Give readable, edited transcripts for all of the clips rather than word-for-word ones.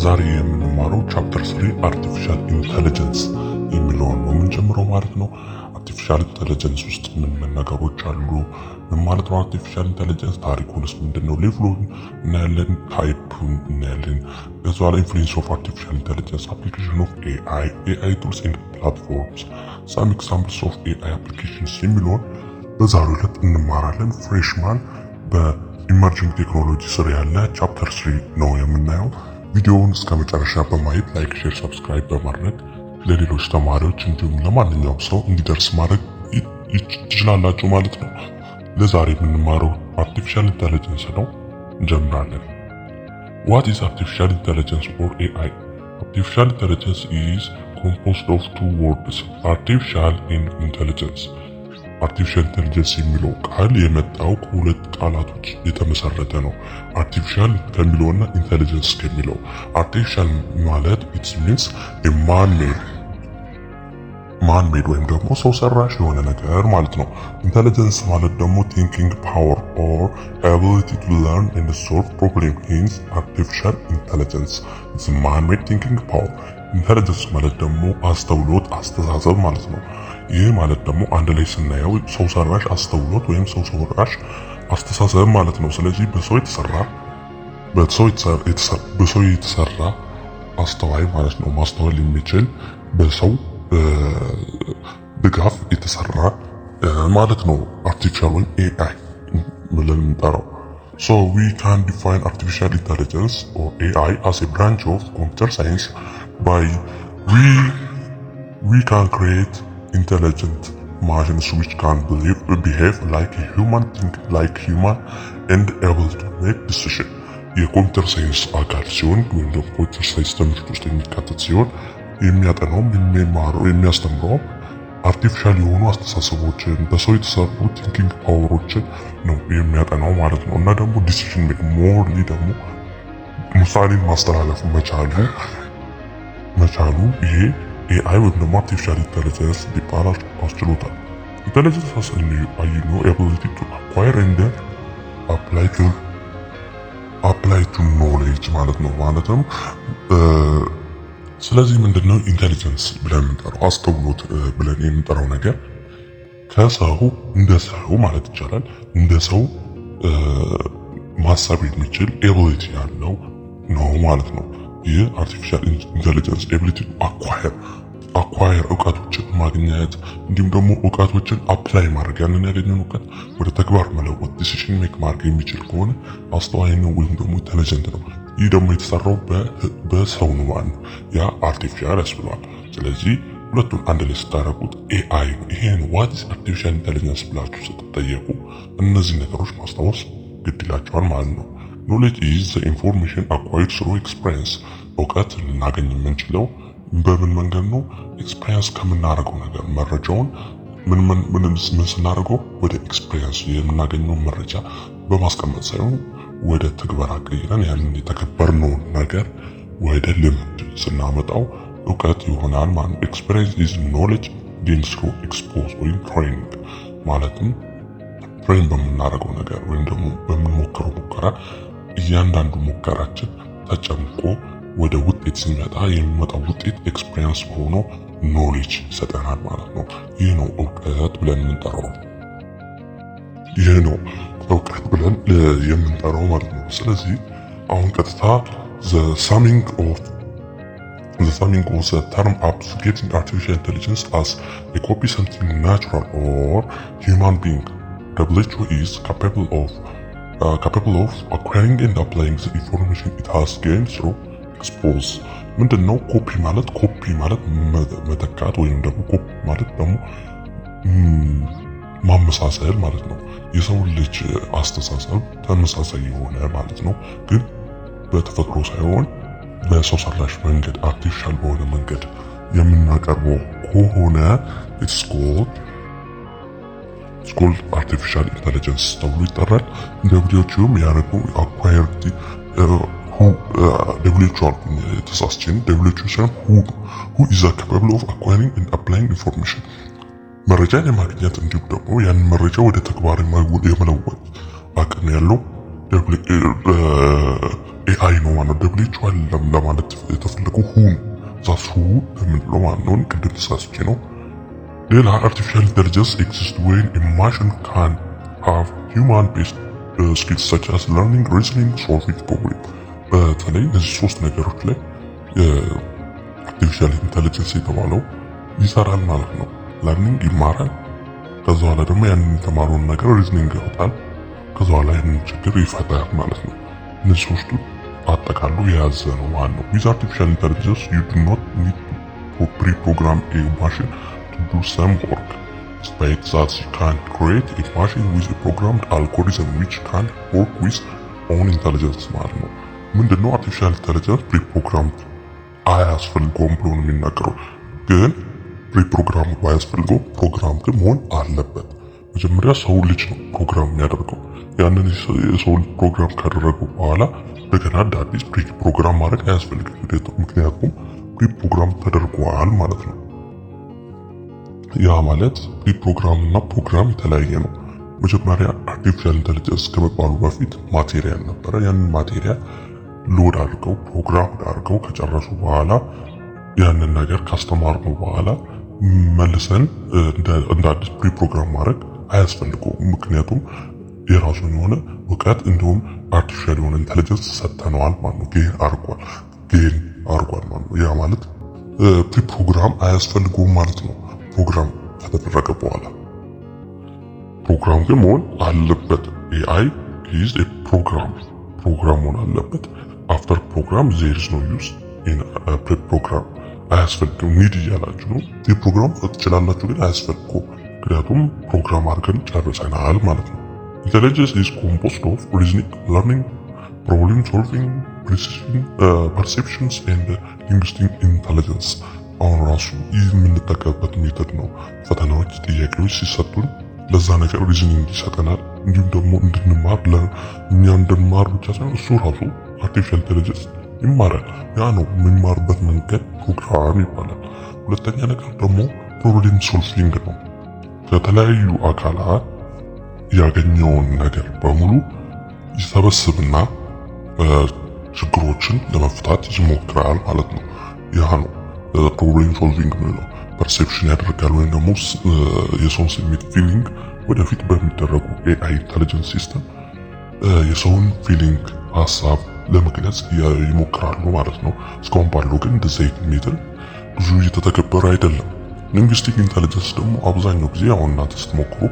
ዛሬ የምንማረው ቻፕተር 3 አርቲፊሻል ኢንተለጀንስ የሚለውን ነው የምንጀምረው ማለት ነው። አርቲፊሻል ኢንተለጀንስ ውስጥ ምን ነገሮች አሉ? ምን ማለት ነው አርቲፊሻል ኢንተለጀንስ? ታሪኩንስ ምንድነው? ሌቭሉን እናያለን፣ ታይፑን እናያለን። ከዛ ላይ ኢንፍሉዌንስ ኦፍ አርቲፊሻል ኢንተለጀንስ፣ አፕሊኬሽን ኦፍ ኤአይ ቱልስ ኤንድ ፕላትፎርምስ፣ ሳም ኤግዛምፕልስ ኦፍ ኤአይ አፕሊኬሽንስ የሚለውን በዛሬው ዕለት እንማራለን። ፍሬሽማን በኢመርጂንግ ቴክኖሎጂ ስር ያለ ቻፕተር 3 ነው የምናየው። ቪዲዮውን እስከ መጨረሻ በማየት ላይክ፣ ሼር፣ ሰብስክራይብ በማድረግ ለሌሎች ተማሪዎች እንዲሁም ለማንኛውም ሰው እንዲደርስ ማድረግ ትችላላችሁ ማለት ነው። ለዛሬ የምንማረው አርቲፊሻል ኢንተለጀንስ ነው። እንጀምራለን። What is artificial intelligence or AI? Artificial intelligence is composed of two words, artificial and intelligence. አርቲፊሻል ኢንተለጀንስ የሚለው ቃል የመጣው ከሁለት ቃላቶች የተመሰረተ ነው። አርቲፊሻል ከሚለውና ኢንተለጀንስ ከሚለው። አርቲፊሻል ማለት it means a man made ወይም ደግሞ ሰው ሰራሽ የሆነ ነገር ማለት ነው። ኢንተለጀንስ ማለት ደግሞ thinking power or ability to learn and solve problem. Hence artificial intelligence is man made thinking power. ኢንተለጀንስ ማለት ደግሞ አስተውሎት፣ አስተሳሰብ ማለት ነው። ይህ ማለት ደግሞ አንድ ላይ ስናየው ሰው ሰራሽ አስተውሎት ወይም ሰው ሰራሽ አስተሳሰብ ማለት ነው። ስለዚህ በሰው የተሰራ አስተዋይ ማለት ነው። ማስተዋል የሚችል በሰው ድጋፍ የተሰራ ማለት ነው። አርቲፊሻል ወይም ኤአይ ብለን እንጠራው። So we can define artificial intelligence or AI as a branch of computer science by we can create intelligent machines which can behave like a human, think like human and able to make decision. የኮምፒውተር ሳይንስ አካል ሲሆን ወይም ደግሞ ኮምፒውተር ሳይንስ ትምህርት ውስጥ የሚካተት ሲሆን የሚያጠናውም የሚያስተምረውም አርቲፊሻል የሆኑ አስተሳሰቦችን በሰው የተሰሩ ቲንኪንግ ፓወሮችን ነው የሚያጠናው ማለት ነው። እና ደግሞ ዲሲዥን ሜክ ሞርሊ ደግሞ ውሳኔን ማስተላለፍ መቻሉ ይሄ ኤአይ ወይም ደግሞ አርቲፊሻል ኢንተለጀንስ ሊባል አስችሎታል። ኢንተለጀንስ has a new ability to acquire and apply to knowledge ማለት ነው። ማለትም ስለዚህ ምንድነው ኢንተለጀንስ ብለን የምንጠራው? አስተውሎት ብለን የምንጠራው ነገር ከሰው እንደ ሰው ማለት ይቻላል እንደ ሰው ማሰብ የሚችል ኤቢሊቲ ያለው ነው ማለት ነው። ይህ አርቲፊሻል ኢንተለጀንስ ኤቢሊቲ አኳየር እውቀቶችን ማግኘት እንዲሁም ደግሞ እውቀቶችን አፕላይ ማድረግ ያንን ያገኘውን እውቀት ወደ ተግባር መለወጥ ዲሲዥን ሜክ ማድረግ የሚችል ከሆነ አስተዋይ ነው ወይም ደግሞ ኢንተለጀንት ነው። ይህ ደግሞ የተሰራው በሰው ነው ማለት ነው። ያ አርቲፊሻል ያስብለዋል። ስለዚህ ሁለቱን አንድ ላይ ስታረጉት ኤአይ ነው። ይሄ ነው ዋት ኢዝ አርቲፊሻል ኢንተለጀንስ ብላችሁ ስትጠየቁ እነዚህ ነገሮች ማስታወስ ግድ ይላቸዋል ማለት ነው። ኖሌጅ ኢዝ ዘ ኢንፎርሜሽን አኳይርድ ስሩ ኤክስፒሪየንስ። እውቀት ልናገኝ የምንችለው በምን መንገድ ነው? ኤክስፒሪየንስ ከምናደርገው ነገር መረጃውን ምን ስናደርገው ወደ ኤክስፒሪየንስ የምናገኘው መረጃ በማስቀመጥ ሳይሆን ወደ ተግባር ቀይረን ያንን የተከበርነውን ነገር ወደ ልምድ ስናመጣው እውቀት ይሆናል ማለት ነው። ኤክስፒሪየንስ ኢዝ ኖሌጅ ጌይንድ ስሩ ኤክስፖዝ ወይም ትሬኒንግ። ማለትም ትሬን በምናደርገው ነገር ወይም ደግሞ በምንሞክረው ሙከራ እያንዳንዱ ሙከራችን ተጨምቆ ወደ ውጤት ሲመጣ የሚመጣው ውጤት ኤክስፒሪየንስ ሆኖ ኖሌጅ ይሰጠናል ማለት ነው። ይህ ነው እውቀት ብለን የምንጠራው። ይህ ነው እውቀት ብለን የምንጠራው ማለት ነው። ስለዚህ አሁን ቀጥታ the summing of the term up to getting artificial intelligence as a copy something natural or human being. WHO is capable of acquiring and applying the information it has gained through expose. ምንድነው ኮፒ ማለት መተካት ወይም ደግሞ ኮፒ ማለት ደግሞ ማመሳሰል ማለት ነው። የሰው ልጅ አስተሳሰብ ተመሳሳይ የሆነ ማለት ነው። ግን በተፈጥሮ ሳይሆን በሰው ሰራሽ መንገድ አርቲፊሻል በሆነ መንገድ የምናቀርበው ከሆነ it's called artificial intelligence ተብሎ ይጠራል። WHO ያደረገው acquired who is capable of acquiring and applying information. መረጃን የማግኘት እንዲሁም ደግሞ ያንን መረጃ ወደ ተግባር የመለወጥ አቅም ያለው ኤአይ ነው ማለት ደብሊቹ አይደለም ለማለት የተፈለገው ሁን ዛሱ ለምንለው ማለት ነው። ቅድም ተሳስቼ ነው። ሌላ artificial intelligence exists when a machine can have human based skills such as learning, reasoning, solving problem። በተለይ እነዚህ ሶስት ነገሮች ላይ artificial intelligence የተባለው ይሰራል ማለት ነው። ለርኒንግ ይማራል፣ ከዛ በኋላ ደግሞ ያንን የተማረውን ነገር ሪዝኒንግ ያወጣል፣ ከዛ በኋላ ያንን ችግር ይፈታል ማለት ነው። እነዚህ ሶስቱ አጠቃሉ የያዘ ነው ማለት ነው። with artificial intelligence you do not need to pre-program a machine to do some work, despite that you can create a machine with a programmed algorithm which can work with own intelligence ማለት ነው። ምንድነው artificial intelligence pre-programmed አያስፈልገውም ብሎ ነው የሚናገረው። ግን ፕሪፕሮግራም ባያስፈልገው ፕሮግራም ግን መሆን አለበት። መጀመሪያ ሰው ልጅ ነው ፕሮግራም የሚያደርገው። ያንን የሰው ልጅ ፕሮግራም ካደረገው በኋላ እንደገና አዲስ ፕሮግራም ማድረግ አያስፈልግም። ምክንያቱም ፕሪፕሮግራም ተደርጓል ማለት ነው። ያ ማለት ፕሪፕሮግራም እና ፕሮግራም የተለያየ ነው። መጀመሪያ አርቲፊሻል ኢንተለጀንስ ከመባሉ በፊት ማቴሪያል ነበረ። ያንን ማቴሪያል ሎድ አድርገው ፕሮግራም አድርገው ከጨረሱ በኋላ ያንን ነገር ካስተማርነው በኋላ መልሰን እንደ አዲስ ፕሪፕሮግራም ማድረግ አያስፈልገውም። ምክንያቱም የራሱን የሆነ እውቀት እንዲሁም አርቲፊሻል የሆነ ኢንተለጀንስ ሰጥተነዋል ማለት ነው። ጌን አርጓል ማለት ነው። ያ ማለት ፕሪፕሮግራም አያስፈልገውም ማለት ነው። ፕሮግራም ከተደረገ በኋላ ፕሮግራም ግን መሆን አለበት። ኤአይ ኢዝ ኤ ፕሮግራም መሆን አለበት። አፍተር ፕሮግራም ዜር ኢዝ ኖ ዩዝ ኢን ፕሪፕሮግራም አያስፈልግም። ኒድ እያላችሁ ነው። ፕሪፕሮግራም ትችላላችሁ ግን አያስፈልገውም። ምክንያቱም ፕሮግራም አድርገን ጨርሰናል ማለት ነው። Intelligence is composed of reasoning, learning, problem solving, perceptions and linguistic intelligence። አሁን ራሱ ይህ የምንጠቀምበት ሜተድ ነው። ፈተናዎች፣ ጥያቄዎች ሲሰጡን ለዛ ነገር ሪዝኒንግ ይሰጠናል። እንዲሁም ደግሞ እንድንማር እኛ እንድንማር ብቻ ሳይሆን እሱ ራሱ አርቲፊሻል ኢንተለጀንስ ይማራል። ያ ነው የሚማርበት መንገድ ፕሮግራም ይባላል። ሁለተኛ ነገር ደግሞ ፕሮብሌም ሶልቪንግ ነው። ከተለያዩ አካላት ያገኘውን ነገር በሙሉ ይሰበስብና ችግሮችን ለመፍታት ይሞክራል ማለት ነው። ያ ነው ፕሮብሌም ሶልቪንግ ነው። ፐርሴፕሽን ያደርጋል ወይም ደግሞ የሰውን ስሜት ፊሊንግ ወደፊት በሚደረጉ ኤአይ ኢንተለጀንስ ሲስተም የሰውን ፊሊንግ ሀሳብ ለመግለጽ ይሞክራሉ ማለት ነው። እስካሁን ባለው ግን እንደዚህ አይነት ሜትድ ብዙ እየተተገበረ አይደለም። ሊንግዊስቲክ ኢንተለጀንስ ደግሞ አብዛኛው ጊዜ አሁን እናንተ ስትሞክሩ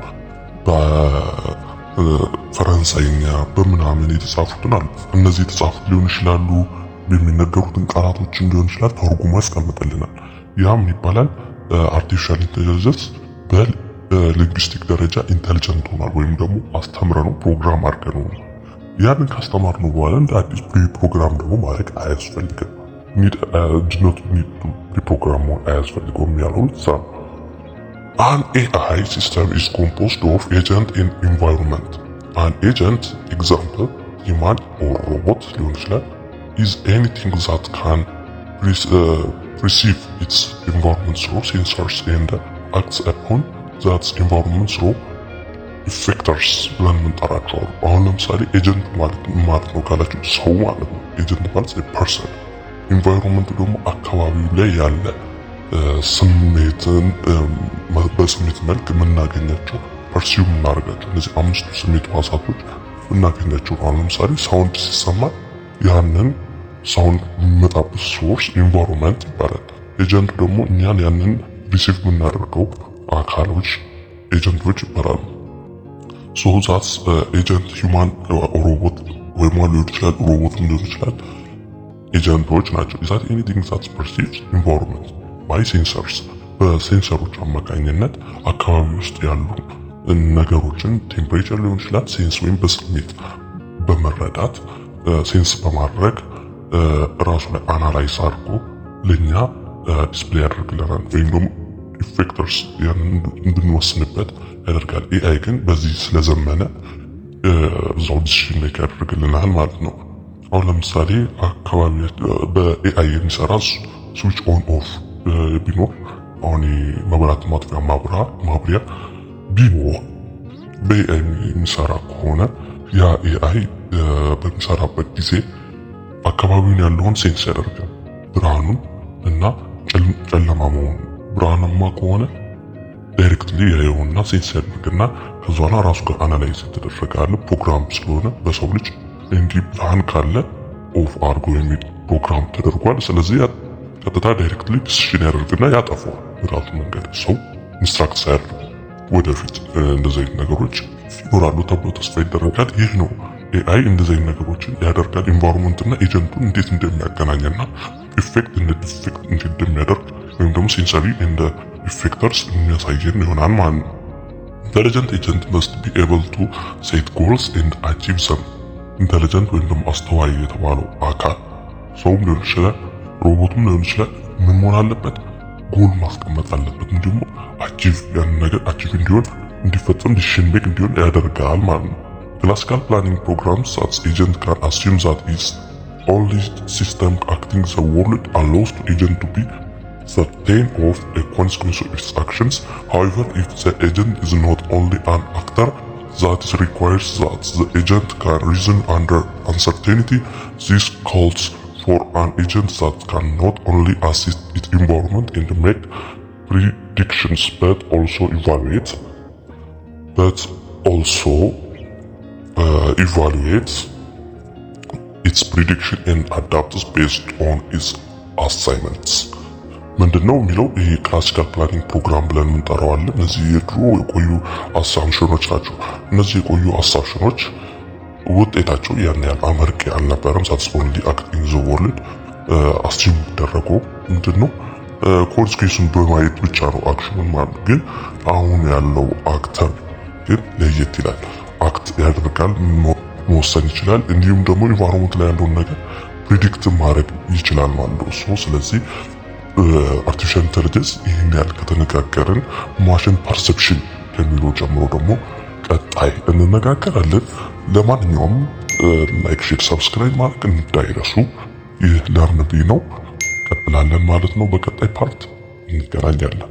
በፈረንሳይኛ በምናምን የተጻፉትን አሉ። እነዚህ የተጻፉት ሊሆን ይችላሉ፣ የሚነገሩትን ቃላቶችን ሊሆን ይችላል፣ ተርጉሞ ያስቀምጥልናል። ያም ይባላል አርቲፊሻል ኢንተለጀንስ በሊንግዊስቲክ ደረጃ ኢንተለጀንት ሆኗል፣ ወይም ደግሞ አስተምረነው ፕሮግራም አድርገነው ነው። ያንን ካስተማርነው በኋላ እንደ አዲስ ፕሮግራም ደግሞ ማድረግ አያስፈልግም። ፕሮግራም መሆን አያስፈልገውም ያለው እዛ ነው። An AI system is composed of agent and environment. An agent, example, human or robot ሊሆን ይችላል, is anything that can perceive its environment through sensors and acts upon that environment through effectors ብለን የምንጠራቸው። አሁን ለምሳሌ ኤጀንት ማለት ነው ካላችሁ ሰው ማለት ነው። ኤጀንት ማለት ፐርሰን፣ ኢንቫይሮንመንት ደግሞ አካባቢው ላይ ያለ ስሜትን በስሜት መልክ የምናገኛቸው ፐርሲቭ የምናደርጋቸው እነዚህ አምስቱ ስሜት ሕዋሳቶች የምናገኛቸው። አሁን ለምሳሌ ሳውንድ ሲሰማ ያንን ሳውንድ የሚመጣበት ሶርስ ኢንቫይሮንመንት ይባላል። ኤጀንቱ ደግሞ እኛን ያንን ሪሲቭ የምናደርገው አካሎች ኤጀንቶች ይባላሉ። ሶ ዛትስ ኤጀንት ሂውማን ሮቦት ወይም ሊሆን ይችላል፣ ሮቦትም ሊሆን ይችላል። ኤጀንቶች ናቸው። ኢዛት ኤኒቲንግ ዛትስ ፐርሲቭስ ኢንቫይሮንመንት ባይ ሴንሰርስ፣ በሴንሰሮች አማካኝነት አካባቢ ውስጥ ያሉ ነገሮችን ቴምፕሬቸር ሊሆን ይችላል ሴንስ ወይም በስሜት በመረዳት ሴንስ በማድረግ ራሱ ላይ አናላይዝ አድርጎ ለኛ ዲስፕሌይ ያደርግልናል ወይም ደግሞ ኢፌክተርስ እንድንወስንበት ያደርጋል። ኤአይ ግን በዚህ ስለዘመነ እዛው ዲሲሽን ሜክ ያደርግልናል ማለት ነው። አሁን ለምሳሌ አካባቢ በኤአይ የሚሰራ ስዊች ኦን ኦፍ ቢኖር አሁን መብራት ማጥፊያ ማብሪያ ቢኖር በኤአይ የሚሰራ ከሆነ ያ ኤአይ በሚሰራበት ጊዜ አካባቢውን ያለውን ሴንስ ያደርጋል። ብርሃኑን እና ጨለማ መሆኑን። ብርሃናማ ከሆነ ዳይሬክትሊ ያየውና ሴንስ ያደርግና ከዛና ራሱ ጋር አናላይዝ ተደረጋለ። ፕሮግራም ስለሆነ በሰው ልጅ እንዲህ ብርሃን ካለ ኦፍ አርጎ የሚል ፕሮግራም ተደርጓል። ስለዚህ ቀጥታ ዳይሬክትሊ ዲሲሽን ያደርግና ያጠፋዋል በራሱ መንገድ። ሰው ኢንስትራክት ሳያደርግ ወደፊት እንደዚህ አይነት ነገሮች ይኖራሉ ተብሎ ተስፋ ይደረጋል። ይህ ነው ኤአይ እንደዚህ አይነት ነገሮችን ያደርጋል። ኢንቫይሮንመንትና ኤጀንቱን እንዴት እንደሚያገናኝና ኢፌክት እንደ ዲፌክት እንዴት እንደሚያደርግ ወይም ደግሞ ሴንሰሪ እንደ ኢፌክተርስ የሚያሳየን ይሆናል ማለት ነው። ኢንተሊጀንት ኤጀንት መስት ቢ ኤብል ቱ ሴት ጎልስ ኤንድ አቺቭ ዘም። ኢንተሊጀንት ወይም ደግሞ አስተዋይ የተባለው አካል ሰውም ሊሆን ይችላል፣ ሮቦትም ሊሆን ይችላል፣ ምን መሆን አለበት? ጎል ማስቀመጥ አለበት። እንዲሁም አቺቭ ያን ነገር አቺቭ እንዲሆን እንዲፈጸም ዲሲሽን ሜክ እንዲሆን ያደርጋል ማለት ነው። ክላሲካል ፕላኒንግ ፕሮግራምስ such agent can assume that is only system acting the world allows the agent to be certain of a consequence of its actions. However, if the agent is not only an actor, that requires that the agent can reason under uncertainty. This calls for an agent that can not only assist its environment and make predictions but also evaluate its prediction and adapts based on its assignments። ምንድነው የሚለው ይሄ ክላሲካል ፕላኒንግ ፕሮግራም ብለን እንጠራዋለን። እነዚህ የድሮ የቆዩ አሳምፕሽኖች ናቸው። እነዚህ የቆዩ አሳምፕሽኖች ውጤታቸው ያን ያህል አመርቂ አልነበረም። ሳትስፖንሊ አክቲንግ ዘ ወርልድ አስዩም ደረገው ምንድነው ኮንስኩዌንሱን በማየት ብቻ ነው አክሽኑን ማለት ነው። ግን አሁን ያለው አክተር ግን ለየት ይላል። አክት ያደርጋል፣ መወሰን ይችላል። እንዲሁም ደግሞ ኢንቫይሮንመንት ላይ ያለውን ነገር ፕሪዲክት ማድረግ ይችላል ማለት ነው። ስለዚህ አርቲፊሻል ኢንተለጀንስ ይህን ያህል ከተነጋገርን ማሽን ፐርሰፕሽን ከሚለው ጀምሮ ደግሞ ቀጣይ እንነጋገራለን። ለማንኛውም ላይክ፣ ሼር፣ ሰብስክራይብ ማድረግ እንዳይረሱ። ይህ ለርንቢ ነው። ቀጥላለን ማለት ነው። በቀጣይ ፓርት እንገናኛለን።